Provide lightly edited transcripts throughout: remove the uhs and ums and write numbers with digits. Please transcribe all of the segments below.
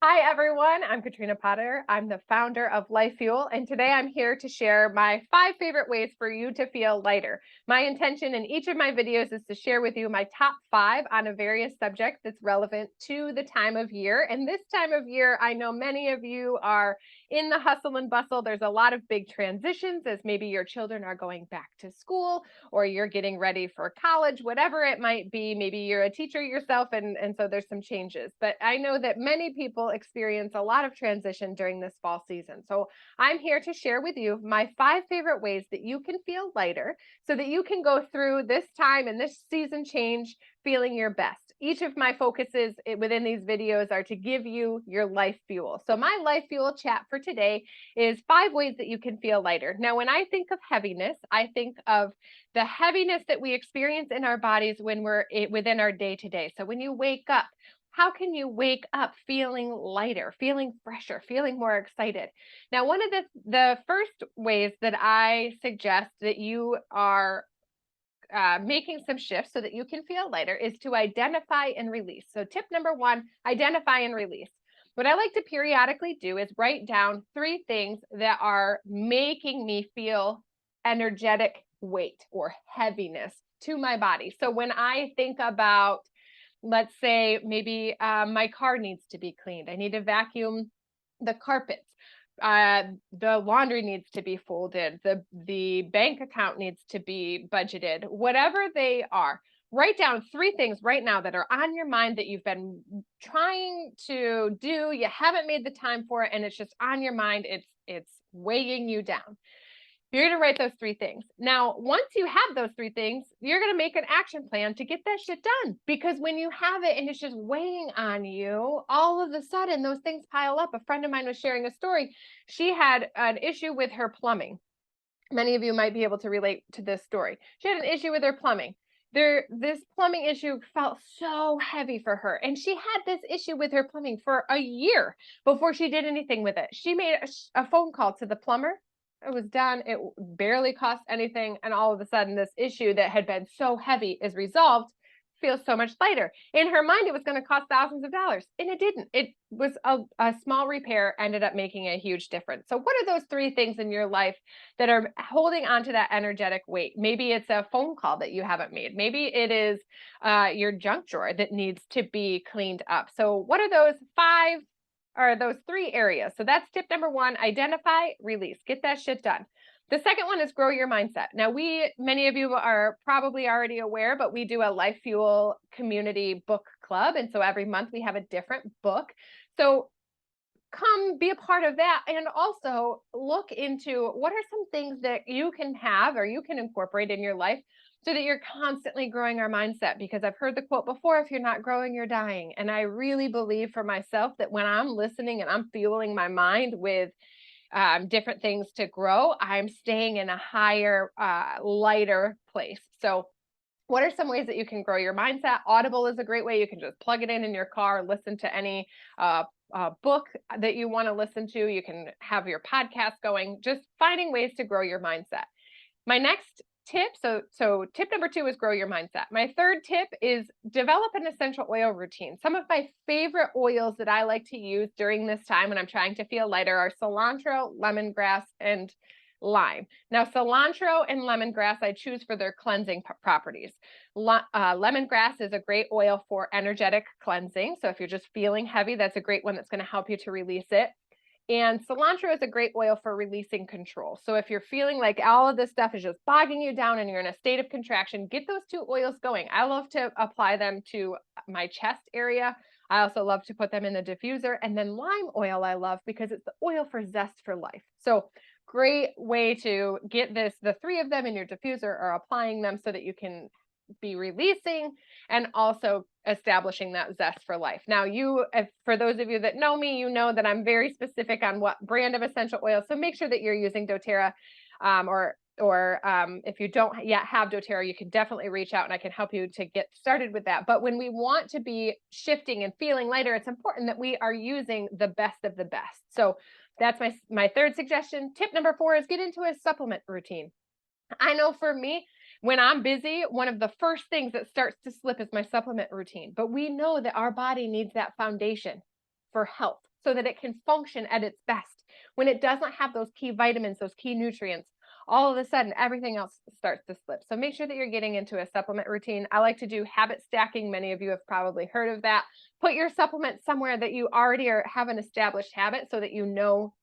Hi, everyone. I'm Katrina Potter. I'm the founder of Life Fuel, and today I'm here to share my 5 favorite ways for you to feel lighter. My intention in each of my videos is to share with you my top 5 on a various subject that's relevant to the time of year. And this time of year, I know many of you are in the hustle and bustle. There's a lot of big transitions as maybe your children are going back to school or you're getting ready for college, whatever it might be. Maybe you're a teacher yourself, and so there's some changes. But I know that many people experience a lot of transition during this fall season. So I'm here to share with you my 5 favorite ways that you can feel lighter so that you can go through this time and this season change feeling your best. Each of my focuses within these videos are to give you your life fuel. So my life fuel chat for today is 5 ways that you can feel lighter. Now, when I think of heaviness, I think of the heaviness that we experience in our bodies when we're within our day to day. So when you wake up, how can you wake up feeling lighter, feeling fresher, feeling more excited? Now, one of the first ways that I suggest that you are making some shifts so that you can feel lighter is to identify and release. So, tip number 1, identify and release. What I like to periodically do is write down 3 things that are making me feel energetic weight or heaviness to my body. So, when I think about, let's say, maybe my car needs to be cleaned, I need to vacuum the carpets, the laundry needs to be folded, the bank account needs to be budgeted, whatever they are. Write down 3 things right now that are on your mind that you've been trying to do, you haven't made the time for it, and it's just on your mind. It's weighing you down. You're going to write those 3 things. Now, once you have those 3 things, you're going to make an action plan to get that shit done. Because when you have it and it's just weighing on you, all of a sudden those things pile up. A friend of mine was sharing a story. She had an issue with her plumbing. Many of you might be able to relate to this story. She had an issue with her plumbing. This plumbing issue felt so heavy for her. And she had this issue with her plumbing for a year before she did anything with it. She made a phone call to the plumber. It was done. It barely cost anything. And all of a sudden, this issue that had been so heavy is resolved, feels so much lighter. In her mind, it was going to cost thousands of dollars. And it didn't. It was a small repair, ended up making a huge difference. So, what are those 3 things in your life that are holding on to that energetic weight? Maybe it's a phone call that you haven't made. Maybe it is your junk drawer that needs to be cleaned up. So, what are those 3 areas? So that's tip number 1, identify, release, get that shit done. The second one is grow your mindset. Now, many of you are probably already aware, but we do a Life Fuel community book club. And so every month we have a different book. So come be a part of that, and also look into what are some things that you can have or you can incorporate in your life so that you're constantly growing our mindset. Because I've heard the quote before, if you're not growing, you're dying. And I really believe for myself that when I'm listening and I'm fueling my mind with different things to grow, I'm staying in a higher, lighter place. So what are some ways that you can grow your mindset? Audible is a great way. You can just plug it in your car, listen to any book that you want to listen to. You can have your podcast going, just finding ways to grow your mindset. My next tip, so tip number 2 is grow your mindset. My third tip is develop an essential oil routine. Some of my favorite oils that I like to use during this time when I'm trying to feel lighter are cilantro, lemongrass, and lime. Now, cilantro and lemongrass I choose for their cleansing properties. Lemongrass is a great oil for energetic cleansing. So if you're just feeling heavy, that's a great one that's going to help you to release it. And cilantro is a great oil for releasing control. So if you're feeling like all of this stuff is just bogging you down and you're in a state of contraction, get those 2 oils going. I love to apply them to my chest area. I also love to put them in the diffuser. And then lime oil I love because it's the oil for zest for life. So great way to get the 3 of them in your diffuser, or applying them so that you can be releasing and also establishing that zest for life. Now, for those of you that know me, you know that I'm very specific on what brand of essential oil. So make sure that you're using doTERRA, or if you don't yet have doTERRA, you can definitely reach out and I can help you to get started with that. But when we want to be shifting and feeling lighter, it's important that we are using the best of the best. So that's my third suggestion. Tip number 4 is get into a supplement routine. I know for me, when I'm busy, one of the first things that starts to slip is my supplement routine. But we know that our body needs that foundation for health. so that it can function at its best. When it doesn't have those key vitamins, those key nutrients, all of a sudden everything else starts to slip. So make sure that you're getting into a supplement routine. I like to do habit stacking. Many of you have probably heard of that. Put your supplements somewhere that you already have an established habit so that you know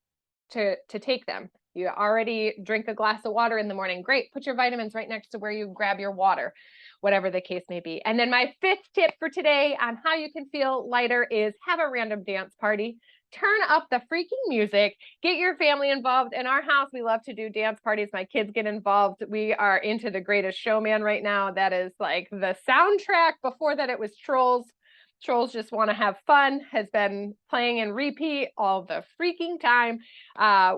to take them. You already drink a glass of water in the morning. Great. Put your vitamins right next to where you grab your water, whatever the case may be. And then my fifth tip for today on how you can feel lighter is have a random dance party. Turn up the freaking music, get your family involved. In our house, we love to do dance parties. My kids get involved. We are into The Greatest Showman right now. That is like the soundtrack. Before that, it was Trolls. Trolls Just Want to Have Fun has been playing in repeat all the freaking time,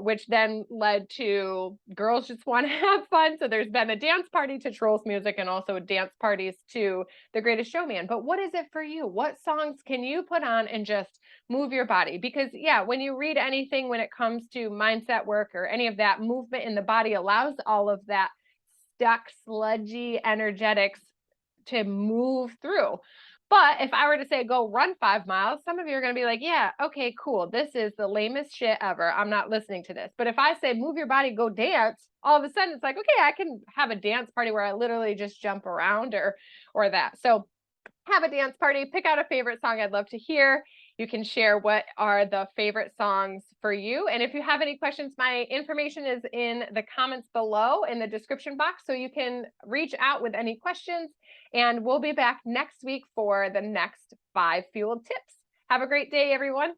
which then led to Girls Just Want to Have Fun. So there's been a dance party to Trolls music and also dance parties to The Greatest Showman. But what is it for you? What songs can you put on and just move your body? Because yeah, when you read anything when it comes to mindset work or any of that, movement in the body allows all of that stuck, sludgy energetics to move through. But if I were to say go run 5 miles, some of you are going to be like, yeah, okay, cool. This is the lamest shit ever. I'm not listening to this. But if I say move your body, go dance, all of a sudden it's like, okay, I can have a dance party where I literally just jump around or that. So have a dance party, pick out a favorite song I'd love to hear. You can share what are the favorite songs for you. And if you have any questions, my information is in the comments below in the description box, so you can reach out with any questions. And we'll be back next week for the next 5 fueled tips. Have a great day, everyone.